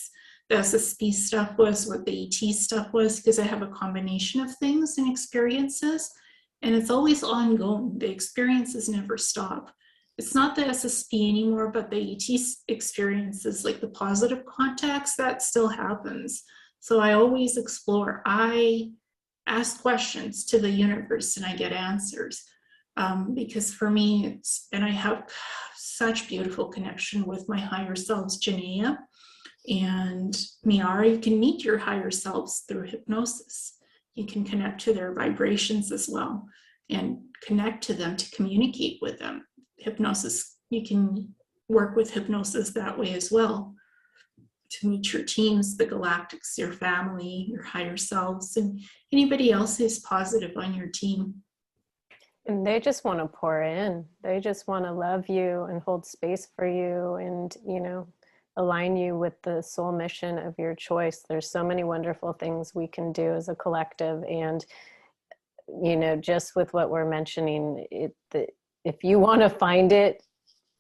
SSP stuff was, what the ET stuff was, because I have a combination of things and experiences, and it's always ongoing. The experiences never stop. It's not the SSP anymore, but the ET experiences, like the positive contacts, that still happens. So I always explore. I ask questions to the universe and I get answers. Because for me, and I have such beautiful connection with my higher selves, Janaea and Miara. You can meet your higher selves through hypnosis. You can connect to their vibrations as well and connect to them to communicate with them. Hypnosis, you can work with hypnosis that way as well, to meet your teams, the Galactics, your family, your higher selves, and anybody else who's positive on your team. And they just want to pour in. They just want to love you and hold space for you and, you know, align you with the soul mission of your choice. There's so many wonderful things we can do as a collective. And, you know, just with what we're mentioning, if you want to find it,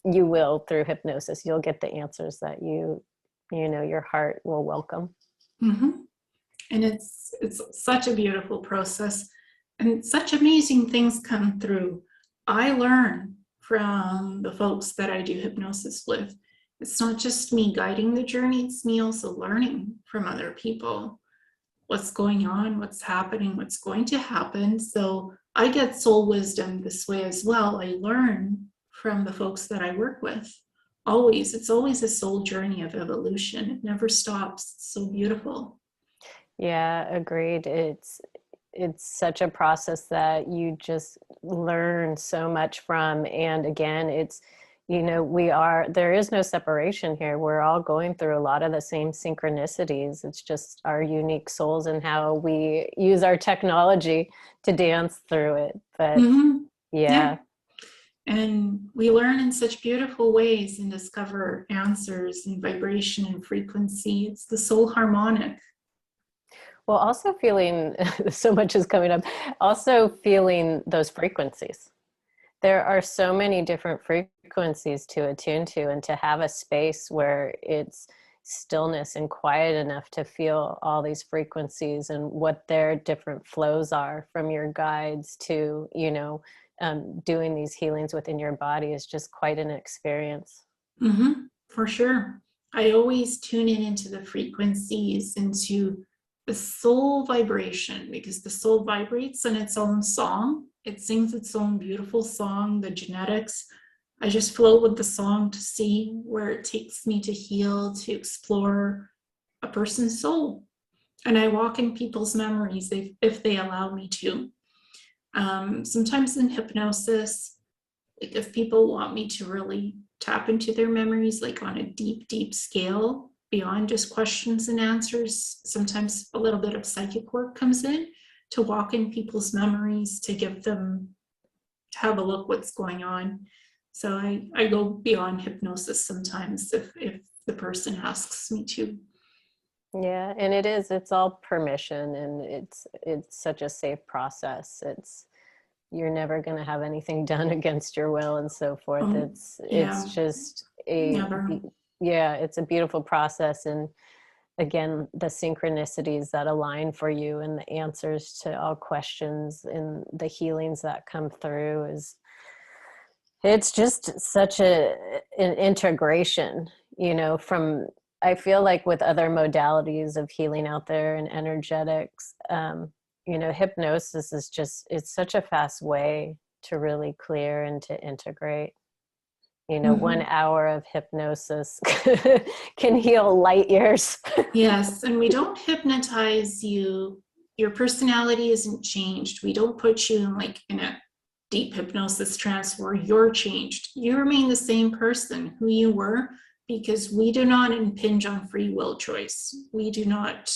you will through hypnosis. You'll get the answers that you know, your heart will welcome. Mm-hmm. And it's such a beautiful process. And such amazing things come through. I learn from the folks that I do hypnosis with. It's not just me guiding the journey, it's me also learning from other people what's going on, what's happening, what's going to happen. So I get soul wisdom this way as well. I learn from the folks that I work with. Always. It's always a soul journey of evolution. It never stops. It's so beautiful. Yeah, agreed. It's such a process that you just learn so much from. And again, it's, you know, there is no separation here. We're all going through a lot of the same synchronicities. It's just our unique souls and how we use our technology to dance through it. But yeah. And we learn in such beautiful ways and discover answers and vibration and frequency. It's the soul harmonic. Well, also feeling, so much is coming up, also feeling those frequencies. There are so many different frequencies to attune to, and to have a space where it's stillness and quiet enough to feel all these frequencies and what their different flows are from your guides to, you know, doing these healings within your body is just quite an experience. Mm-hmm, for sure. I always tune into the frequencies, into the soul vibration, because the soul vibrates in its own song. It sings its own beautiful song, the genetics. I just flow with the song to see where it takes me to heal, to explore a person's soul. And I walk in people's memories if they allow me to. Sometimes in hypnosis, like if people want me to really tap into their memories, like on a deep, deep scale, beyond just questions and answers, sometimes a little bit of psychic work comes in to walk in people's memories, to give them, to have a look what's going on. So I go beyond hypnosis sometimes if the person asks me to. Yeah, and it's all permission, and it's such a safe process. You're never going to have anything done against your will and so forth. It's just Never. it's a beautiful process. And again, the synchronicities that align for you and the answers to all questions and the healings that come through it's just such an integration, from, I feel like with other modalities of healing out there and energetics, hypnosis is it's such a fast way to really clear and to integrate. 1 hour of hypnosis can heal light years. Yes, and we don't hypnotize you. Your personality isn't changed. We don't put you in a deep hypnosis trance where you're changed. You remain the same person who you were, because we do not impinge on free will choice. We do not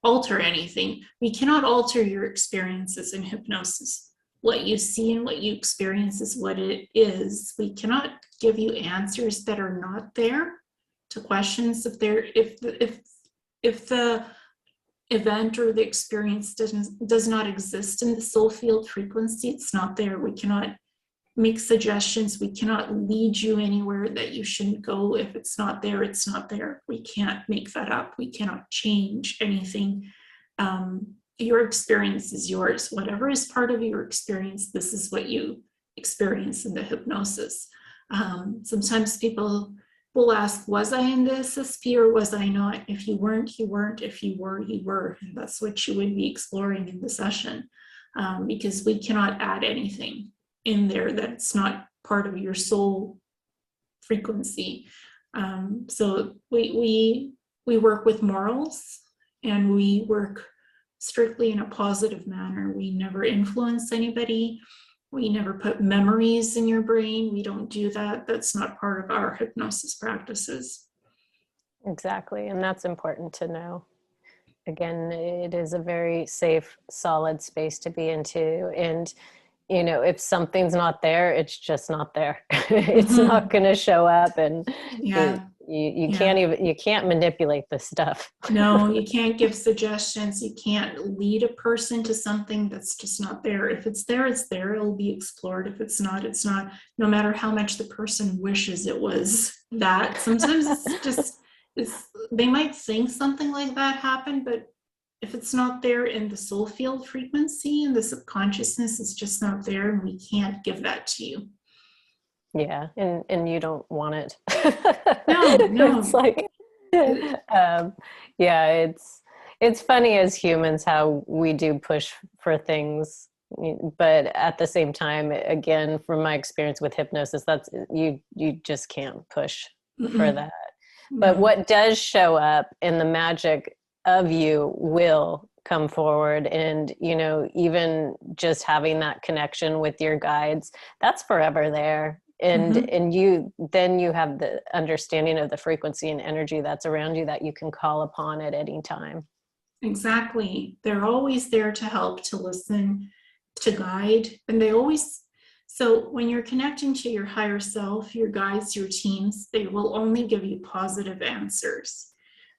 alter anything. We cannot alter your experiences in hypnosis. What you see and what you experience is what it is. We cannot give you answers that are not there to questions. If the event or the experience does not exist in the soul field frequency, it's not there. We cannot make suggestions. We cannot lead you anywhere that you shouldn't go. If it's not there, it's not there. We can't make that up. We cannot change anything. Your experience is yours. Whatever is part of your experience, this is what you experience in the hypnosis. Sometimes people will ask, was I in the SSP or was I not? If you weren't, you weren't. If you were, you were. And that's what you would be exploring in the session, because we cannot add anything in there that's not part of your soul frequency. So we work with morals, and we work strictly in a positive manner. We never influence anybody. We never put memories in your brain. We don't do that. That's not part of our hypnosis practices. Exactly. And that's important to know. Again, it is a very safe, solid space to be into. And, if something's not there, it's just not there. It's not going to show up. And you can't manipulate this stuff. No, you can't give suggestions. You can't lead a person to something that's just not there. If it's there, it's there. It'll be explored. If it's not, it's not. No matter how much the person wishes it was that. Sometimes they might think something like that happened, but if it's not there in the soul field frequency and the subconsciousness is just not there, and we can't give that to you. Yeah, and you don't want it. No. It's like, it's funny as humans how we do push for things, but at the same time, again, from my experience with hypnosis, that's you just can't push for that. But what does show up in the magic of you will come forward, and even just having that connection with your guides, that's forever there. And you have the understanding of the frequency and energy that's around you that you can call upon at any time. Exactly. They're always there to help, to listen, to guide. And so when you're connecting to your higher self, your guides, your teams, they will only give you positive answers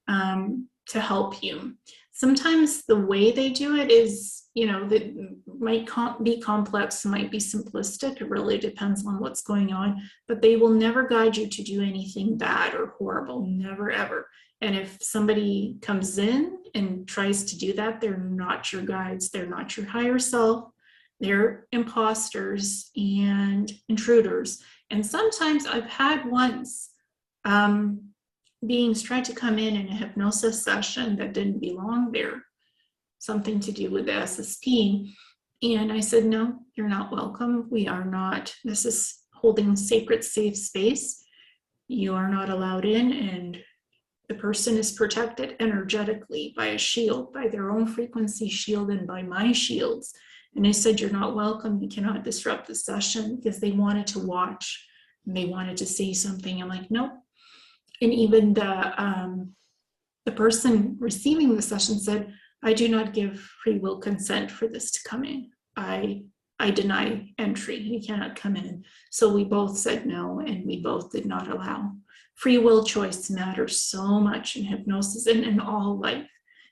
to help you. Sometimes the way they do it is, that might be complex, might be simplistic. It really depends on what's going on, but they will never guide you to do anything bad or horrible, never, ever. And if somebody comes in and tries to do that, they're not your guides. They're not your higher self. They're imposters and intruders. And sometimes I've had once beings tried to come in a hypnosis session that didn't belong there, something to do with the SSP. And I said, no, you're not welcome. We are not. This is holding sacred, safe space. You are not allowed in, and The person is protected energetically by a shield, by their own frequency shield and by my shields. And I said, you're not welcome. You cannot disrupt the session, because they wanted to watch and they wanted to say something. I'm like, nope. And even the person receiving the session said, I do not give free will consent for this to come in. I deny entry. You cannot come in. So we both said no, and we both did not allow. Free will choice matters so much in hypnosis and in all life.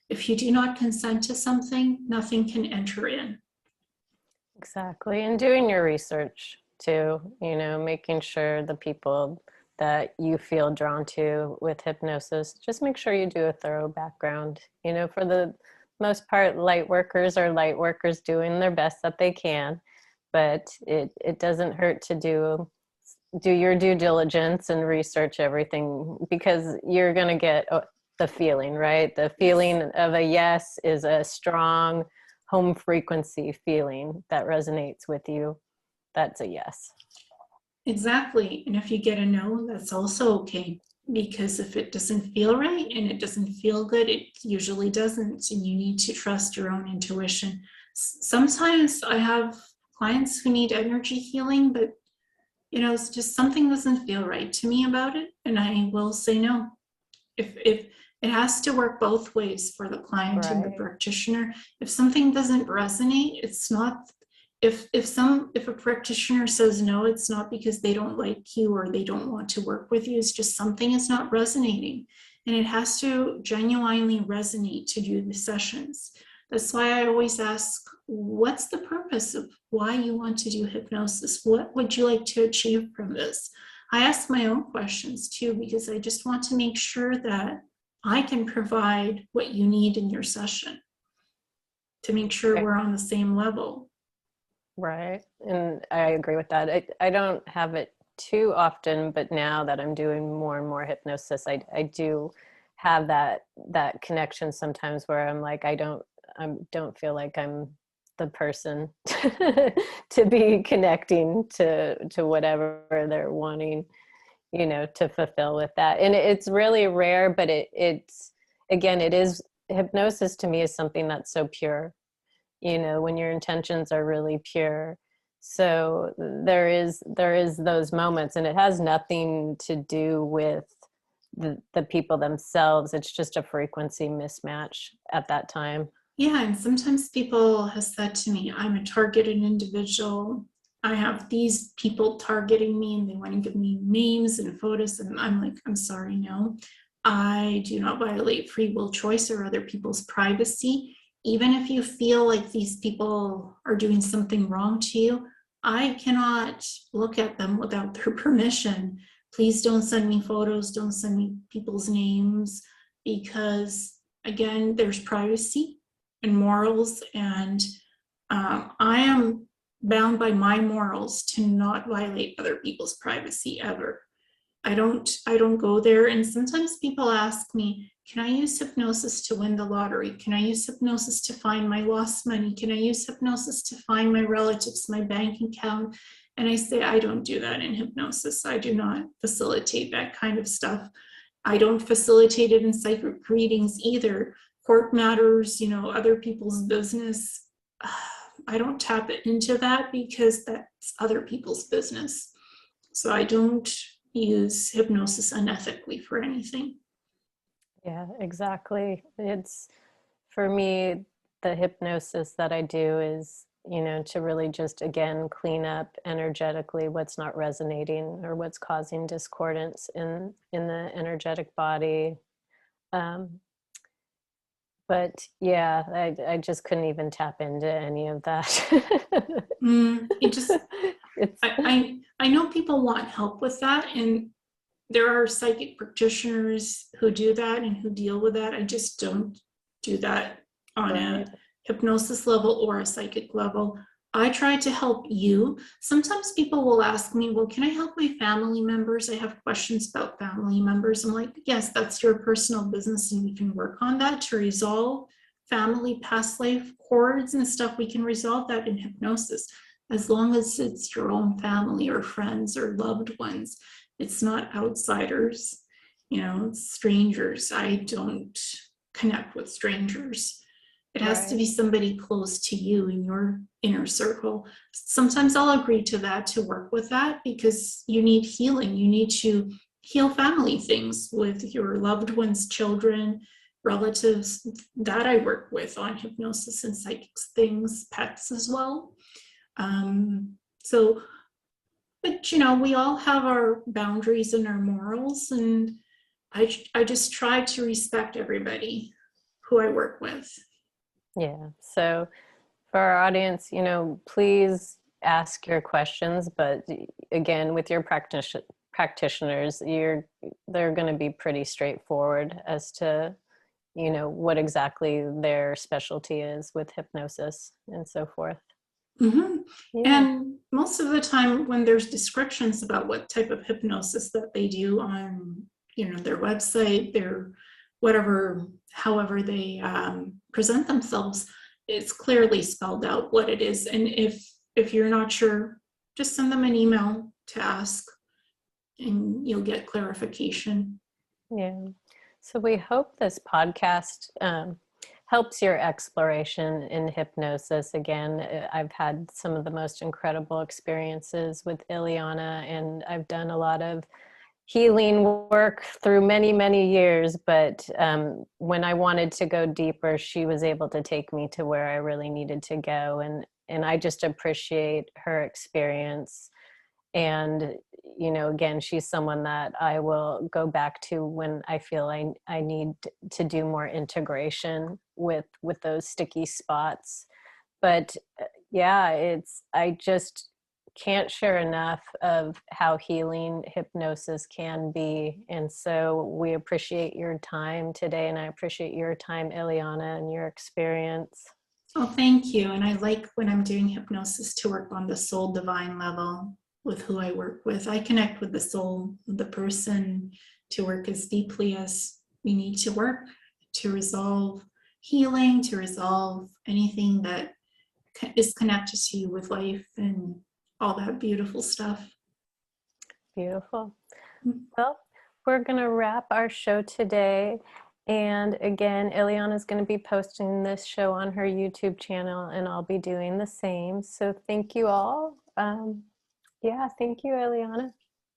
If you do not consent to something, nothing can enter in. Exactly. And doing your research too, you know, making sure the people that you feel drawn to with hypnosis, just make sure you do a thorough background. You know, for the most part, light workers are light workers doing their best that they can, but it doesn't hurt to do your due diligence and research everything, because you're going to get the feeling, right? The feeling of a yes is a strong home frequency feeling that resonates with you. That's a yes. Exactly. And if you get a no, that's also okay. Because if it doesn't feel right and it doesn't feel good, it usually doesn't. And you need to trust your own intuition. Sometimes I have clients who need energy healing, but you know, it's just something doesn't feel right to me about it, and I will say no. If it has to work both ways for the client and the practitioner. If something doesn't resonate, it's not. If a practitioner says no, it's not because they don't like you or they don't want to work with you. It's just something is not resonating, and it has to genuinely resonate to do the sessions. That's why I always ask, what's the purpose of why you want to do hypnosis? What would you like to achieve from this? I ask my own questions too, because I just want to make sure that I can provide what you need in your session, to make sure we're on the same level. Right. And I agree with that. I don't have it too often, but now that I'm doing more and more hypnosis, I do have that connection sometimes where I'm like, I don't feel like I'm the person to be connecting to whatever they're wanting, you know, to fulfill with that. And it's really rare, but it's again, it is, hypnosis to me is something that's so pure, you know, when your intentions are really pure. So there is those moments, and it has nothing to do with the people themselves. It's just a frequency mismatch at that time. Yeah, and sometimes people have said to me, I'm a targeted individual. I have these people targeting me and they want to give me names and photos. And I'm like, I'm sorry, no. I do not violate free will choice or other people's privacy. Even if you feel like these people are doing something wrong to you, I cannot look at them without their permission. Please don't send me photos, don't send me people's names, because again, there's privacy and morals, and I am bound by my morals to not violate other people's privacy ever. I don't go there. And sometimes people ask me, can I use hypnosis to win the lottery? Can I use hypnosis to find my lost money? Can I use hypnosis to find my relatives, my bank account? And I say, I don't do that in hypnosis. I do not facilitate that kind of stuff. I don't facilitate it in psychic readings either. Court matters, you know, other people's business. I don't tap into that because that's other people's business. So I don't use hypnosis unethically for anything. Yeah, exactly. It's, for me, the hypnosis that I do is, you know, to really just, again, clean up energetically what's not resonating or what's causing discordance in the energetic body. But yeah, I just couldn't even tap into any of that. I know people want help with that, and there are psychic practitioners who do that and who deal with that. I just don't do that on a hypnosis level or a psychic level. I try to help you. Sometimes people will ask me, well, can I help my family members? I have questions about family members. I'm like, yes, that's your personal business, and we can work on that to resolve family past life cords and stuff. We can resolve that in hypnosis, as long as it's your own family or friends or loved ones. It's not outsiders. strangers. I don't connect with strangers. It has to be somebody close to you in your inner circle. Sometimes I'll agree to that, to work with that, because you need healing. You need to heal family things with your loved ones, children, relatives that I work with on hypnosis and psychics things, pets as well. So, but we all have our boundaries and our morals, and I just try to respect everybody who I work with. Yeah. So for our audience, please ask your questions, but again, with your practitioners, they're going to be pretty straightforward as to, what exactly their specialty is with hypnosis and so forth. Mm-hmm. Yeah. And most of the time when there's descriptions about what type of hypnosis that they do on, their website, their whatever, however they present themselves, it's clearly spelled out what it is. And if you're not sure, just send them an email to ask and you'll get clarification. Yeah. So we hope this podcast helps your exploration in hypnosis. Again, I've had some of the most incredible experiences with Ileana, and I've done a lot of healing work through many, many years. But when I wanted to go deeper, she was able to take me to where I really needed to go. And I just appreciate her experience. And, again, she's someone that I will go back to when I feel I need to do more integration with those sticky spots. But yeah, I just can't share enough of how healing hypnosis can be. And so we appreciate your time today, and I appreciate your time, Ileana, and your experience. Oh, thank you. And I like when I'm doing hypnosis to work on the soul divine level with who I work with. I connect with the soul of the person to work as deeply as we need to work to resolve healing, to resolve anything that is connected to you with life and all that beautiful stuff. Beautiful. Well, we're going to wrap our show today. And again, Ileana is going to be posting this show on her YouTube channel, and I'll be doing the same. So thank you all. Thank you, Ileana.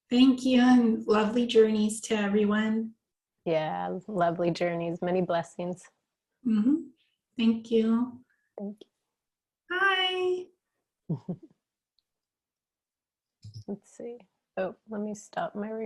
Thank you, and lovely journeys to everyone. Yeah, lovely journeys. Many blessings. Mm-hmm. Thank you. Thank you. Bye. Let's see. Oh, let me stop my recording.